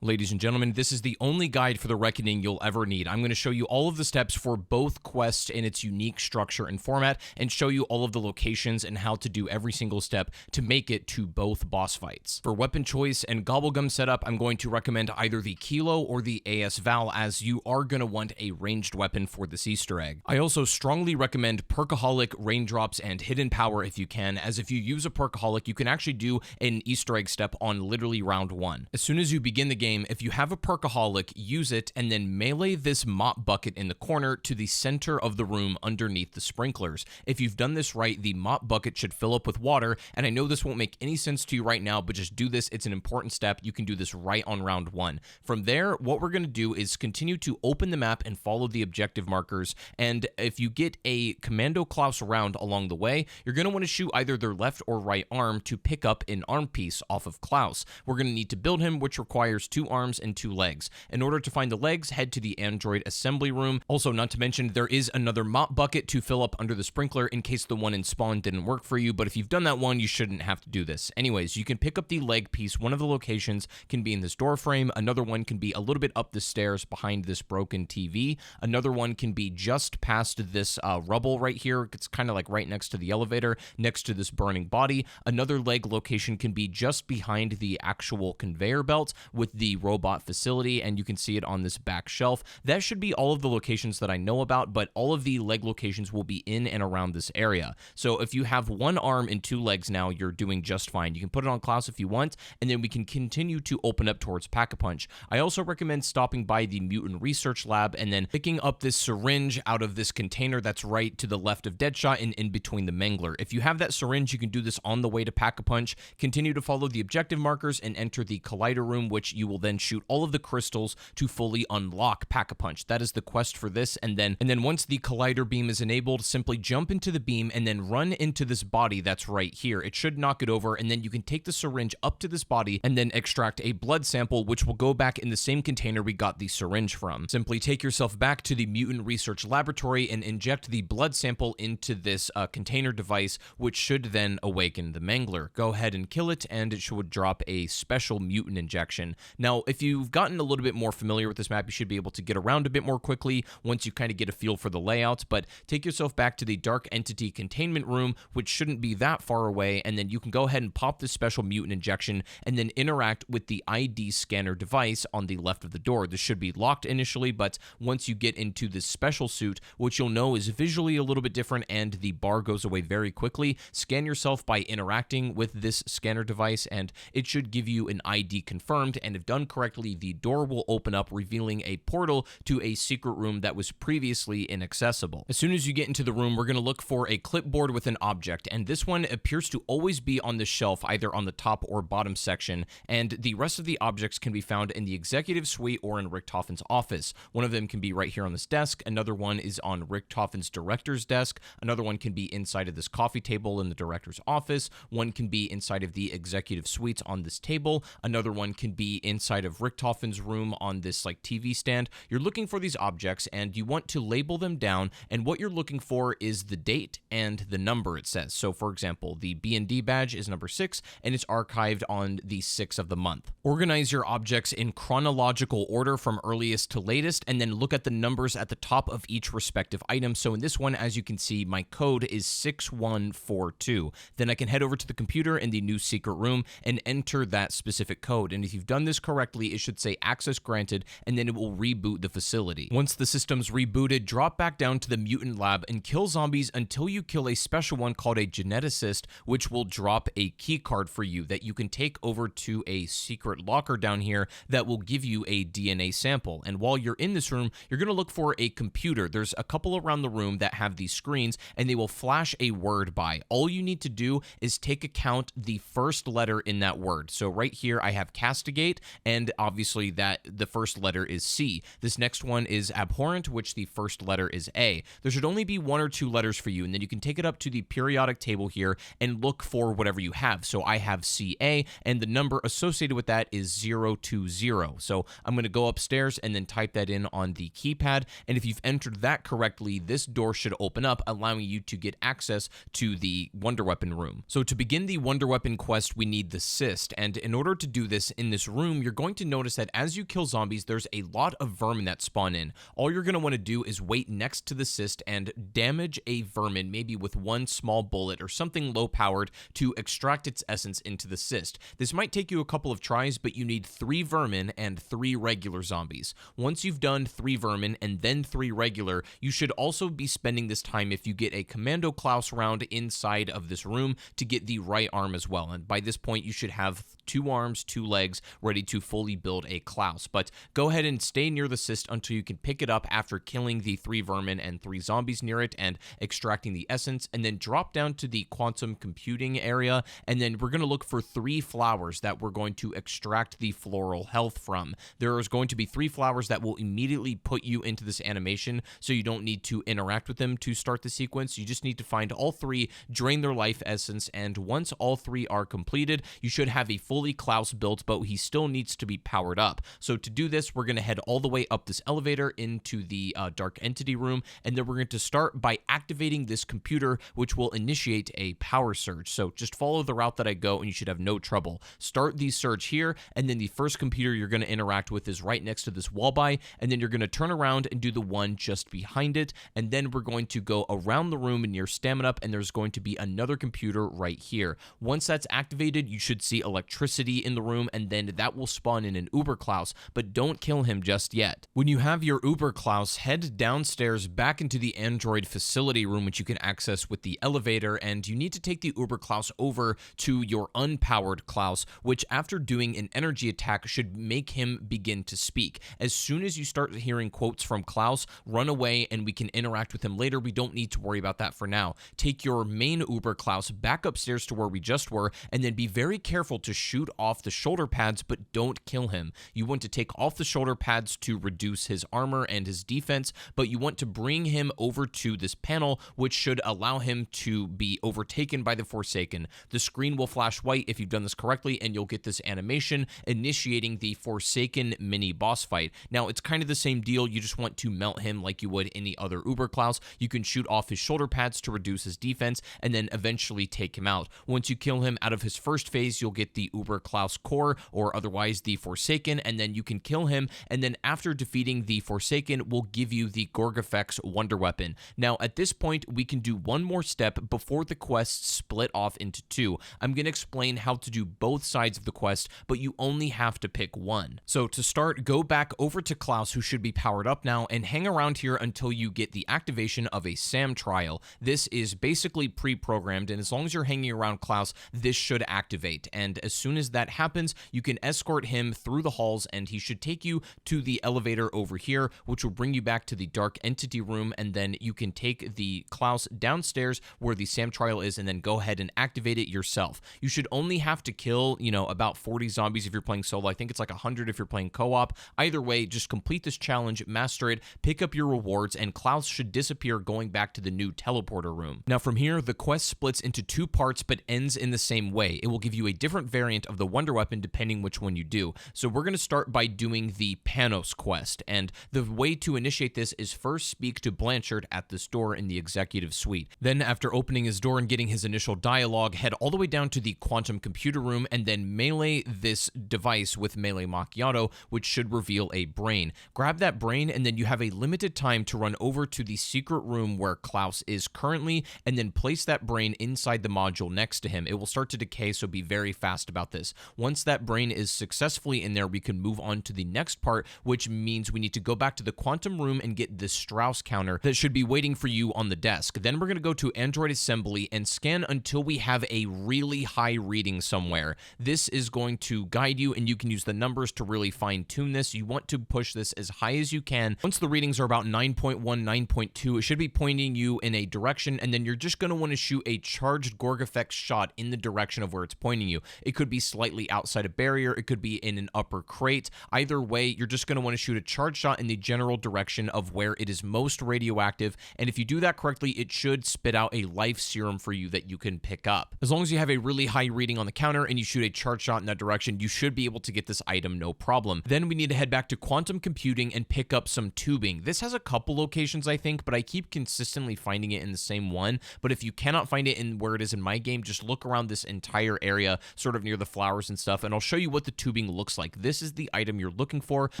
Ladies and gentlemen, this is the only guide for the Reckoning you'll ever need. I'm going to show you all of the steps for both quests in its unique structure and format, and show you all of the locations and how to do every single step to make it to both boss fights. For weapon choice and gobblegum setup, I'm going to recommend either the Kilo or the AS Val, as you are going to want a ranged weapon for this Easter egg. I also strongly recommend Perkaholic, Raindrops, and Hidden Power if you can, as if you use a Perkaholic, you can actually do an Easter egg step on literally round 1. As soon as you begin the game, if you have a Perkaholic, use it and then melee this mop bucket in the corner to the center of the room underneath the sprinklers. If you've done this right, the mop bucket should fill up with water, and I know this won't make any sense to you right now, but just do this. It's an important step. You can do this right on round 1. From there, what we're going to do is continue to open the map and follow the objective markers, and if you get a Commando Klaus round along the way, you're going to want to shoot either their left or right arm to pick up an arm piece off of Klaus. We're going to need to build him, which requires 2 arms and 2 legs. In order to find the legs, head to the android assembly room. Also, not to mention, there is another mop bucket to fill up under the sprinkler in case the one in spawn didn't work for you, but if you've done that one, you shouldn't have to do this. Anyways, you can pick up the leg piece. One of the locations can be in this door frame. Another one can be a little bit up the stairs behind this broken TV. Another one can be just past this rubble right here. It's kind of like right next to the elevator, next to this burning body. Another leg location can be just behind the actual conveyor belt with the robot facility, and you can see it on this back shelf. That should be all of the locations that I know about, but all of the leg locations will be in and around this area. So if you have 1 arm and 2 legs now, you're doing just fine. You can put it on Klaus if you want, and then we can continue to open up towards Pack-a-Punch. I also recommend stopping by the Mutant Research Lab and then picking up this syringe out of this container that's right to the left of Deadshot and in between the Mangler. If you have that syringe, you can do this on the way to Pack-a-Punch. Continue to follow the objective markers and enter the Collider room, which you will then shoot all of the crystals to fully unlock Pack-a-Punch. That is the quest for this, and then once the Collider beam is enabled, simply jump into the beam and then run into this body that's right here. It should knock it over, and then you can take the syringe up to this body and then extract a blood sample, which will go back in the same container we got the syringe from. Simply take yourself back to the Mutant Research Laboratory and inject the blood sample into this container device, which should then awaken the Mangler. Go ahead and kill it, and it should drop a special mutant injection. Now, if you've gotten a little bit more familiar with this map, you should be able to get around a bit more quickly once you kind of get a feel for the layout, but take yourself back to the Dark Entity Containment Room, which shouldn't be that far away, and then you can go ahead and pop this special mutant injection and then interact with the ID scanner device on the left of the door. This should be locked initially, but once you get into this special suit, which you'll know is visually a little bit different and the bar goes away very quickly, scan yourself by interacting with this scanner device, and it should give you an ID confirmed, and if done correctly, the door will open up, revealing a portal to a secret room that was previously inaccessible. As soon as you get into the room, we're going to look for a clipboard with an object, and this one appears to always be on the shelf, either on the top or bottom section, and the rest of the objects can be found in the executive suite or in Richtofen's office. One of them can be right here on this desk, another one is on Richtofen's director's desk, another one can be inside of this coffee table in the director's office, one can be inside of the executive suite on this table, another one can be inside of Richtofen's room on this like TV stand. You're looking for these objects and you want to label them down, and what you're looking for is the date and the number it says. So for example, the B&D badge is number 6 and it's archived on the 6th of the month. Organize your objects in chronological order from earliest to latest, and then look at the numbers at the top of each respective item. So in this one, as you can see, my code is 6142. Then I can head over to the computer in the new secret room and enter that specific code. And if you've done this correctly, it should say access granted, and then it will reboot the facility. Once the system's rebooted, drop back down to the mutant lab and kill zombies until you kill a special one called a geneticist, which will drop a key card for you that you can take over to a secret locker down here that will give you a DNA sample. And while you're in this room, you're going to look for a computer. There's a couple around the room that have these screens, and they will flash a word by. All you need to do is take account the first letter in that word. So right here, I have castigate, and obviously that the first letter is C. This next one is abhorrent, which the first letter is A. There should only be 1 or 2 letters for you, and then you can take it up to the periodic table here and look for whatever you have. So I have CA, and the number associated with that is 020. So I'm going to go upstairs and then type that in on the keypad, and if you've entered that correctly, this door should open up, allowing you to get access to the Wonder Weapon room. So to begin the Wonder Weapon quest, we need the cyst, and in order to do this in this room, you're going to notice that as you kill zombies, there's a lot of vermin that spawn in. All you're going to want to do is wait next to the cyst and damage a vermin, maybe with one small bullet or something low powered, to extract its essence into the cyst. This might take you a couple of tries, but you need 3 vermin and 3 regular zombies. Once you've done 3 vermin and then 3 regular, you should also be spending this time if you get a Commando Klaus round inside of this room to get the right arm as well. And by this point, you should have 2 arms, 2 legs, ready to fully build a Klaus. But go ahead and stay near the cyst until you can pick it up after killing the 3 vermin and 3 zombies near it and extracting the essence, and then drop down to the quantum computing area, and then we're going to look for 3 flowers that we're going to extract the floral health from. There is going to be 3 flowers that will immediately put you into this animation, so you don't need to interact with them to start the sequence. You just need to find all 3, drain their life essence, and once all 3 are completed, you should have a fully Klaus built, but he still needs to be powered up. So to do this, we're going to head all the way up this elevator into the dark entity room, and then we're going to start by activating this computer, which will initiate a power surge. So just follow the route that I go and you should have no trouble. Start the surge here, and then the first computer you're going to interact with is right next to this wall by, and then you're going to turn around and do the one just behind it, and then we're going to go around the room near stamina up, and there's going to be another computer right here. Once that's activated, you should see electricity in the room, and then that will spawn in an Uber Klaus, but don't kill him just yet. When you have your Uber Klaus, head downstairs back into the Android facility room, which you can access with the elevator, and you need to take the Uber Klaus over to your unpowered Klaus, which after doing an energy attack should make him begin to speak. As soon as you start hearing quotes from Klaus, run away and we can interact with him later. We don't need to worry about that for now. Take your main Uber Klaus back upstairs to where we just were, and then be very careful to shoot off the shoulder pads, but don't kill him. You want to take off the shoulder pads to reduce his armor and his defense, but you want to bring him over to this panel, which should allow him to be overtaken by the Forsaken. The screen will flash white if you've done this correctly, and you'll get this animation initiating the Forsaken mini boss fight. Now, it's kind of the same deal. You just want to melt him like you would any other Uber Klaus. You can shoot off his shoulder pads to reduce his defense, and then eventually take him out. Once you kill him out of his first phase, you'll get the Uber Klaus core, or otherwise the Forsaken, and then you can kill him, and then after defeating the Forsaken, will give you the Gorgafex Wonder Weapon. Now, at this point, we can do one more step before the quests split off into 2. I'm going to explain how to do both sides of the quest, but you only have to pick one. So to start, go back over to Klaus, who should be powered up now, and hang around here until you get the activation of a SAM trial. This is basically pre-programmed, and as long as you're hanging around Klaus, this should activate. And as soon as that happens, you can escort him through the halls, and he should take you to the elevator over here, which will bring you back to the dark entity room, and then you can take the Klaus downstairs where the SAM trial is, and then go ahead and activate it yourself. You should only have to kill, about 40 zombies if you're playing solo. I think it's like 100 if you're playing co-op. Either way, just complete this challenge, master it, pick up your rewards, and Klaus should disappear going back to the new teleporter room. Now from here, the quest splits into 2 parts but ends in the same way. It will give you a different variant of the Wonder Weapon depending which one you do. So we're going to start by doing the Panos quest, and the way to initiate this is first speak to Blanchard at this door in the executive suite. Then after opening his door and getting his initial dialogue, head all the way down to the quantum computer room and then melee this device with melee macchiato, which should reveal a brain. Grab that brain, and then you have a limited time to run over to the secret room where Klaus is currently, and then place that brain inside the module next to him. It will start to decay, so be very fast about this. Once that brain is successfully in there, we can move on to the next part, which means we need to go back to the quantum room and get this Strauss counter that should be waiting for you on the desk. Then we're going to go to Android Assembly and scan until we have a really high reading somewhere. This is going to guide you, and you can use the numbers to really fine-tune this. You want to push this as high as you can. Once the readings are about 9.1, 9.2, it should be pointing you in a direction, and then you're just going to want to shoot a charged Gorgafex shot in the direction of where it's pointing you. It could be slightly outside a barrier, it could be in an upper crate. Either way, you're just going to want to shoot a charged shot in the general direction of where it is most radioactive, and if you do that correctly, it should spit out a life serum for you that you can pick up. As long as you have a really high reading on the counter and you shoot a charged shot in that direction, you should be able to get this item no problem. Then we need to head back to quantum computing and pick up some tubing. This has a couple locations, I think, but I keep consistently finding it in the same one. But if you cannot find it in where it is in my game, just look around this entire area, sort of near the flowers and stuff, and I'll show you what the tubing tubing looks like. This is the item you're looking for. It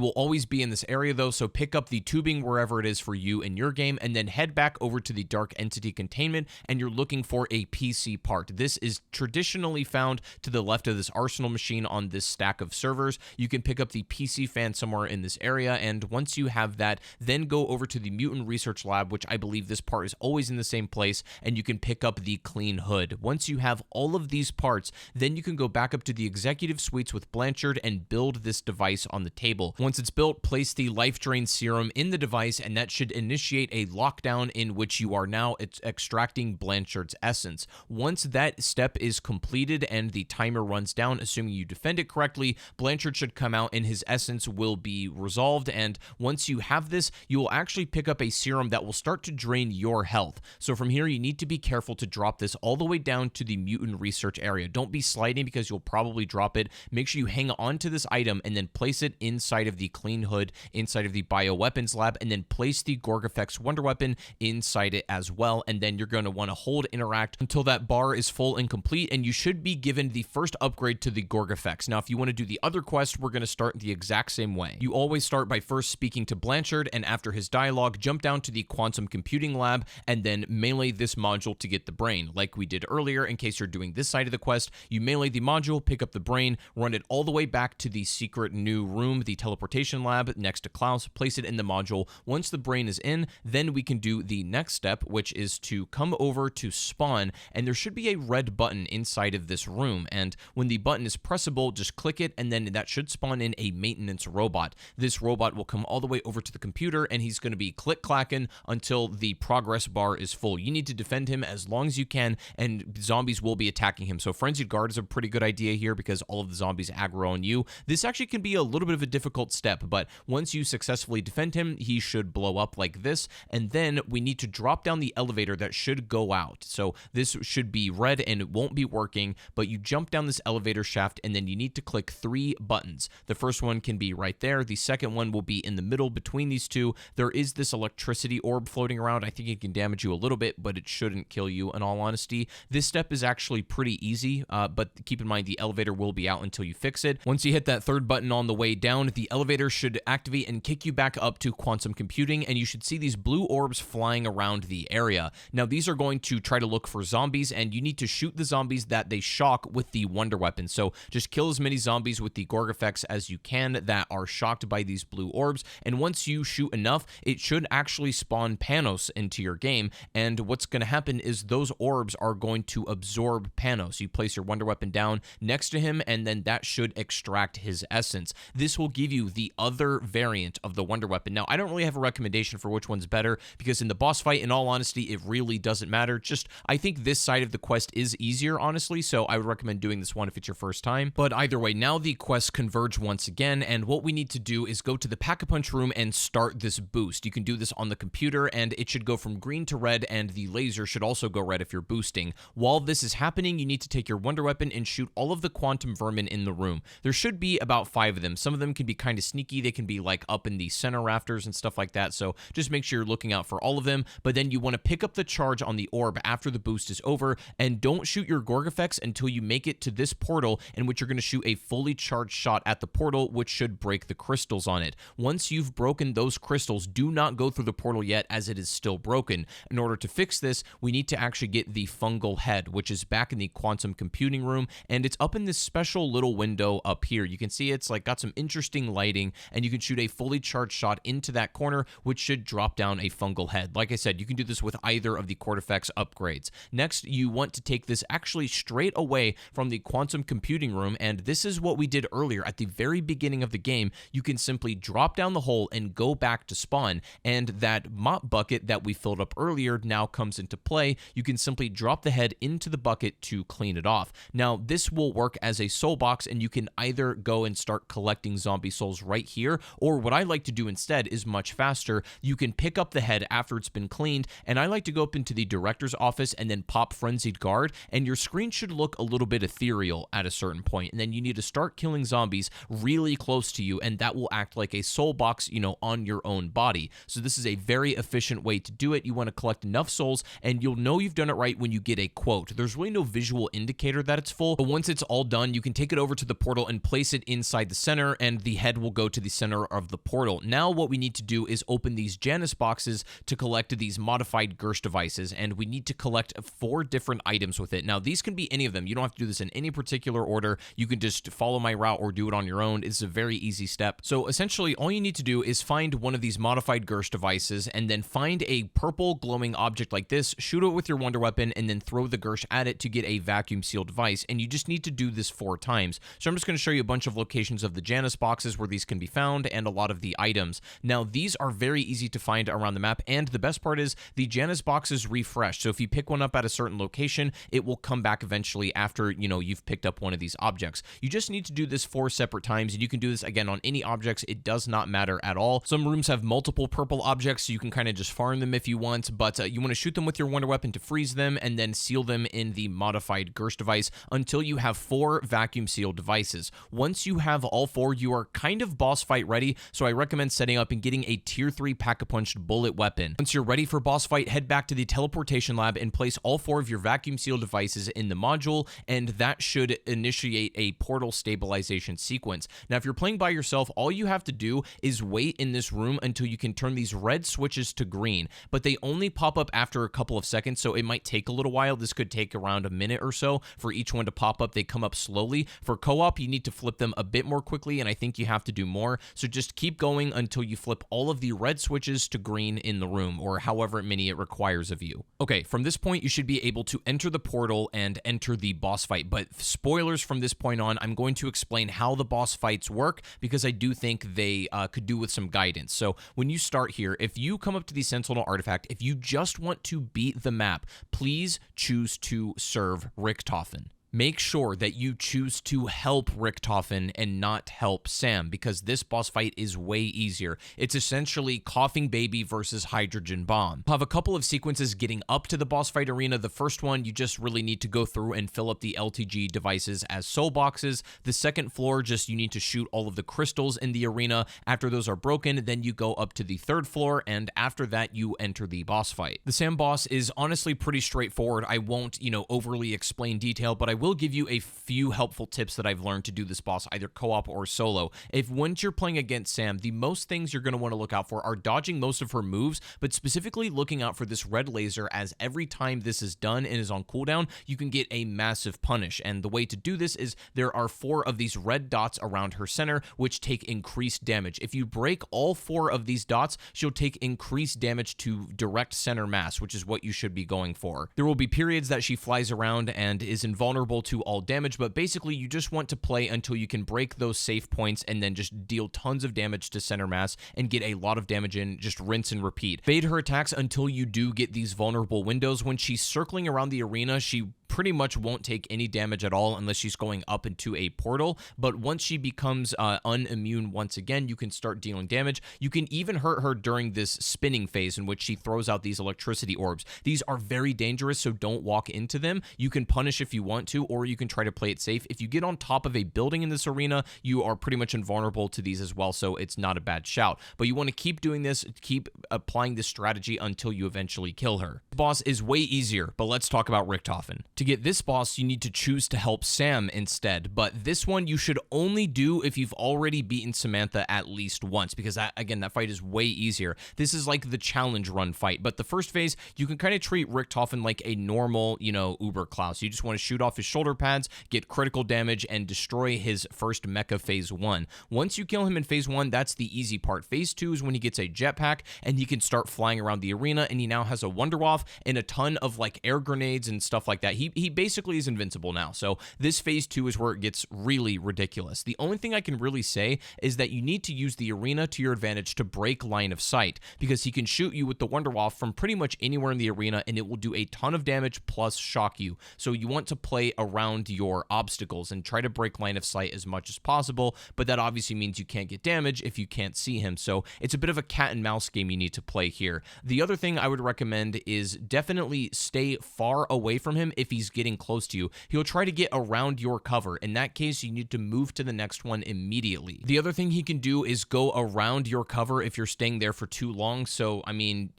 will always be in this area though, so pick up the tubing wherever it is for you in your game, and then head back over to the Dark Entity containment, and you're looking for a PC part. This is traditionally found to the left of this arsenal machine on this stack of servers. You can pick up the PC fan somewhere in this area, and once you have that, then go over to the Mutant Research Lab, which I believe this part is always in the same place, and you can pick up the clean hood. Once you have all of these parts, then you can go back up to the executive suites with Blanchard and build this device on the table. Once it's built, place the life drain serum in the device, and that should initiate a lockdown in which you are now extracting Blanchard's essence. Once that step is completed and the timer runs down, assuming you defend it correctly, Blanchard should come out and his essence will be resolved. And once you have this, you will actually pick up a serum that will start to drain your health. So from here, you need to be careful to drop this all the way down to the mutant research area. Don't be sliding because you'll probably drop it. Make sure you hang on to this item and then place it inside of the clean hood, inside of the bioweapons lab, and then place the Gorgafex wonder weapon inside it as well. And then you're going to want to hold interact until that bar is full and complete, and you should be given the first upgrade to the Gorgafex. Now, if you want to do the other quest, we're going to start the exact same way. You always start by first speaking to Blanchard, and after his dialogue, jump down to the quantum computing lab and then melee this module to get the brain. Like we did earlier, in case you're doing this side of the quest, you melee the module, pick up the brain, run it all the way back to the secret new room, the teleportation lab next to Klaus, place it in the module. Once the brain is in, then we can do the next step, which is to come over to spawn, and there should be a red button inside of this room, and when the button is pressable, just click it, and then that should spawn in a maintenance robot. This robot will come all the way over to the computer, and he's going to be click-clacking until the progress bar is full. You need to defend him as long as you can, and zombies will be attacking him. So Frenzied Guard is a pretty good idea here because all of the zombies aggro on you. This actually can be a little bit of a difficult step, but once you successfully defend him, he should blow up like this, and then we need to drop down the elevator that should go out. So this should be red and it won't be working, but you jump down this elevator shaft, and then you need to click 3 buttons. The first one can be right there. The second one will be in the middle between these two. There is this electricity orb floating around. I think it can damage you a little bit, but it shouldn't kill you in all honesty. This step is actually pretty easy, but keep in mind the elevator will be out until you fix it. Once you hit that 3rd button on the way down, the elevator should activate and kick you back up to quantum computing, and you should see these blue orbs flying around the area. Now, these are going to try to look for zombies, and you need to shoot the zombies that they shock with the wonder weapon. So just kill as many zombies with the Gorgafex as you can that are shocked by these blue orbs, and once you shoot enough, it should actually spawn Panos into your game, and what's going to happen is those orbs are going to absorb Panos. You place your wonder weapon down next to him, and then that should extract his essence. This will give you the other variant of the wonder weapon. Now, I don't really have a recommendation for which one's better, because in the boss fight, in all honesty, it really doesn't matter. Just, I think this side of the quest is easier, honestly, so I would recommend doing this one if it's your first time. But either way, now the quests converge once again, and what we need to do is go to the Pack-a-Punch room and start this boost. You can do this on the computer, and it should go from green to red, and the laser should also go red if you're boosting. While this is happening, you need to take your wonder weapon and shoot all of the quantum vermin in the room. There should be about 5 of them. Some of them can be kind of sneaky. They can be like up in the center rafters and stuff like that, so just make sure you're looking out for all of them. But then you want to pick up the charge on the orb after the boost is over, and don't shoot your Gorgafex until you make it to this portal, in which you're going to shoot a fully charged shot at the portal, which should break the crystals on it. Once you've broken those crystals, do not go through the portal yet, as it is still broken. In order to fix this, we need to actually get the fungal head, which is back in the quantum computing room, and it's up in this special little window up here. You can see it's like got some interesting lighting, and you can shoot a fully charged shot into that corner, which should drop down a fungal head. Like I said, you can do this with either of the Cortifex upgrades. Next, you want to take this actually straight away from the quantum computing room, and this is what we did earlier at the very beginning of the game. You can simply drop down the hole and go back to spawn, and that mop bucket that we filled up earlier now comes into play. You can simply drop the head into the bucket to clean it off. Now, this will work as a soul box, and you can either go and start collecting zombie souls right here, or what I like to do instead is much faster. You can pick up the head after it's been cleaned, and I like to go up into the director's office and then pop Frenzied Guard, and your screen should look a little bit ethereal at a certain point, and then you need to start killing zombies really close to you, and that will act like a soul box, on your own body. So this is a very efficient way to do it. You want to collect enough souls, and you'll know you've done it right when you get a quote. There's really no visual indicator that it's full, but once it's all done, you can take it over to the portal and place it inside the center, and the head will go to the center of the portal. Now what we need to do is open these Janus boxes to collect these modified Gersh devices, and we need to collect 4 different items with it. Now these can be any of them. You don't have to do this in any particular order. You can just follow my route or do it on your own. It's a very easy step. So essentially all you need to do is find one of these modified Gersh devices, and then find a purple glowing object like this, shoot it with your wonder weapon, and then throw the Gersh at it to get a vacuum sealed device. And you just need to do this 4 times. So I'm just going to show you a bunch of locations of the Janus boxes where these can be found, and a lot of the items. Now these are very easy to find around the map, and the best part is the Janus boxes refresh. So if you pick one up at a certain location, it will come back eventually after, you've picked up one of these objects. You just need to do this 4 separate times, and you can do this again on any objects. It does not matter at all. Some rooms have multiple purple objects, so you can kind of just farm them if you want, but you want to shoot them with your wonder weapon to freeze them, and then seal them in the modified Gersh device until you have 4 vacuum sealed devices. Once you have all 4, you are kind of boss fight ready, so I recommend setting up and getting a tier 3 pack-a-punched bullet weapon. Once you're ready for boss fight, head back to the teleportation lab and place all 4 of your vacuum sealed devices in the module, and that should initiate a portal stabilization sequence. Now if you're playing by yourself, all you have to do is wait in this room until you can turn these red switches to green, but they only pop up after a couple of seconds, so it might take a little while. This could take around a minute or so for each one to pop up. They come up slowly. For co-op, you need to flip them a bit more quickly, and I think you have to do more, so just keep going until you flip all of the red switches to green in the room, or however many it requires of you. Okay, from this point, you should be able to enter the portal and enter the boss fight, but spoilers from this point on, I'm going to explain how the boss fights work, because I do think they could do with some guidance. So when you start here, if you come up to the Sentinel artifact, if you just want to beat the map, please choose to serve Richtofen. Make sure that you choose to help Richtofen and not help Sam, because this boss fight is way easier. It's essentially Coughing Baby versus Hydrogen Bomb. You'll have a couple of sequences getting up to the boss fight arena. The first one, you just really need to go through and fill up the LTG devices as soul boxes. The second floor, just you need to shoot all of the crystals in the arena. After those are broken, then you go up to the third floor, and after that, you enter the boss fight. The Sam boss is honestly pretty straightforward. I won't, overly explain detail, but I will give you a few helpful tips that I've learned to do this boss either co-op or solo. If once you're playing against Sam, the most things you're going to want to look out for are dodging most of her moves, but specifically looking out for this red laser, as every time this is done and is on cooldown, you can get a massive punish. And the way to do this is there are 4 of these red dots around her center, which take increased damage. If you break all 4 of these dots, she'll take increased damage to direct center mass, which is what you should be going for. There will be periods that she flies around and is invulnerable to all damage, but basically you just want to play until you can break those safe points and then just deal tons of damage to center mass and get a lot of damage in. Just rinse and repeat. Fade her attacks until you do get these vulnerable windows. When she's circling around the arena, she pretty much won't take any damage at all unless she's going up into a portal, but once she becomes unimmune once again, you can start dealing damage. You can even hurt her during this spinning phase in which she throws out these electricity orbs. These are very dangerous, so don't walk into them. You can punish if you want to, or you can try to play it safe. If you get on top of a building in this arena, you are pretty much invulnerable to these as well, so it's not a bad shout. But you want to keep doing this, keep applying this strategy until you eventually kill her. The boss is way easier, but let's talk about Richtofen. To get this boss, you need to choose to help Sam instead, but this one you should only do if you've already beaten Samantha at least once, because that fight is way easier. This is like the challenge run fight, but the first phase, you can kind of treat Richtofen like a normal, Uber Klaus. You just want to shoot off his shoulder pads, get critical damage, and destroy his first mecha phase 1. Once you kill him in phase 1, that's the easy part. Phase 2 is when he gets a jetpack, and he can start flying around the arena, and he now has a Wunderwaffe and a ton of air grenades and stuff like that. He basically is invincible now. So this phase 2 is where it gets really ridiculous. The only thing I can really say is that you need to use the arena to your advantage to break line of sight, because he can shoot you with the Wunderwaffe from pretty much anywhere in the arena, and it will do a ton of damage plus shock you. So you want to play around your obstacles and try to break line of sight as much as possible, but that obviously means you can't get damage if you can't see him. So it's a bit of a cat and mouse game you need to play here. The other thing I would recommend is definitely stay far away from him if he he's getting close to you, he'll try to get around your cover. In that case, you need to move to the next one immediately. The other thing he can do is go around your cover if you're staying there for too long. So, I mean,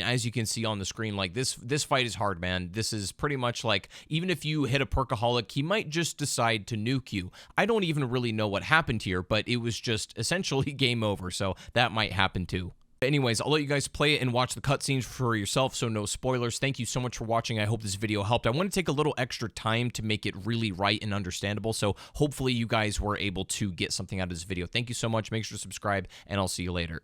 as you can see on the screen, like this fight is hard, man. This is pretty much like, even if you hit a perkaholic, he might just decide to nuke you. I don't even really know what happened here, but it was just essentially game over. So that might happen too. Anyways, I'll let you guys play it and watch the cutscenes for yourself, so no spoilers. Thank you so much for watching. I hope this video helped. I want to take a little extra time to make it really right and understandable, so hopefully you guys were able to get something out of this video. Thank you so much. Make sure to subscribe, and I'll see you later.